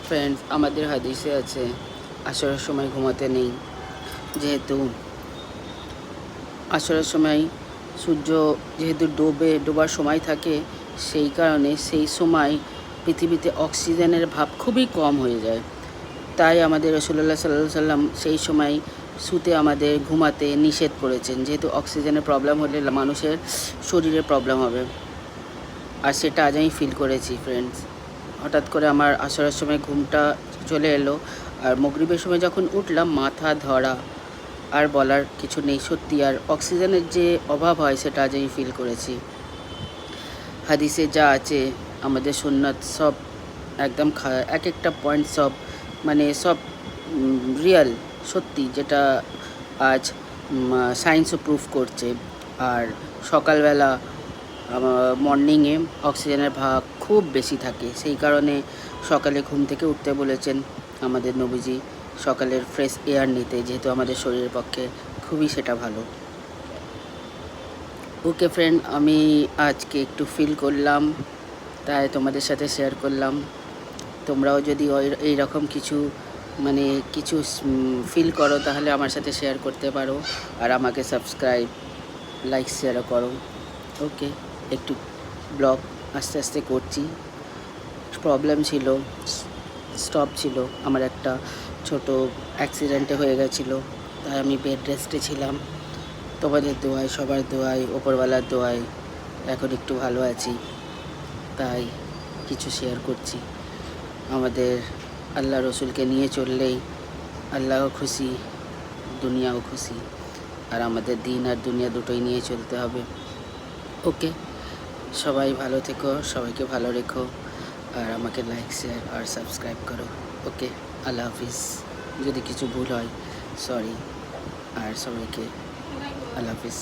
Friends, আমাদের হাদিসে আছে আসরের সময় ঘুমাতে নেই। যেহেতু আসরের সময় সূর্য যেহেতু ডোবার সময় থাকে, সেই কারণে সেই সময় পৃথিবীতে অক্সিজেনের ভাব খুবই কম হয়ে যায়। তাই আমাদের রাসূলুল্লাহ সাল্লাল্লাহু আলাইহি সাল্লাম সেই সময় শুতে আমাদের ঘুমাতে নিষেধ করেছেন, যেহেতু অক্সিজেনের প্রবলেম হলে মানুষের শরীরে প্রবলেম হবে। আর সেটা আজ আমি ফিল করেছি ফ্রেন্ডস। হঠাৎ করে আমার আসরের সময় ঘুমটা চলে এলো, আর মাগরিবের সময় যখন উঠলাম মাথা ধরা, আর বলার কিছু নেই। সত্যি, আর অক্সিজেনের যে অভাব হয় সেটা আজ আমি ফিল করেছি। হাদিসে যা আছে আমাদের সুন্নাত সব একদম এক একটা পয়েন্ট সব মানে সব রিয়েল, সত্যি, যেটা আজ সায়েন্সও প্রুফ করছে। আর সকালবেলা মর্নিংয়ে অক্সিজেনের ভাগ খুব বেশি থাকে, সেই কারণে সকালে ঘুম থেকে উঠতে বলেছেন আমাদের নবীজি, সকালের ফ্রেশ এয়ার নিতে, যেহেতু আমাদের শরীরের পক্ষে খুবই সেটা ভালো। ওকে ফ্রেন্ড, আমি আজকে একটু ফিল করলাম, তাই তোমাদের সাথে শেয়ার করলাম। তোমরাও যদি এইরকম কিছু কিছু ফিল করো তাহলে আমার সাথে শেয়ার করতে পারো, আর আমাকে সাবস্ক্রাইব, লাইক, শেয়ারও করো। ওকে, একটু ব্লগ আস্তে আস্তে করছি। প্রবলেম ছিল, স্টপ ছিল, আমার একটা ছোট অ্যাক্সিডেন্টে হয়ে গেছিলো, তাই আমি বেড রেস্টে ছিলাম। তোমাদের দোয়ায়, সবার দোয়ায়, ওপরওয়ালার দোয়ায় এখন একটু ভালো আছি, তাই কিছু শেয়ার করছি। আমাদের আল্লাহ রসুলকে নিয়ে চললেই আল্লাহও খুশি, দুনিয়াও খুশি, আর আমাদের দিন আর দুনিয়া দুটোই নিয়ে চলতে হবে। ওকে, সবাই ভালো থেকো, সবাইকে ভালো রেখো, আর আমাকে লাইক, শেয়ার আর সাবস্ক্রাইব করো। ওকে, আল্লাহ হাফিজ। যদি কিছু ভুল হয় সরি, আর সবাইকে আল্লাহ হাফিজ।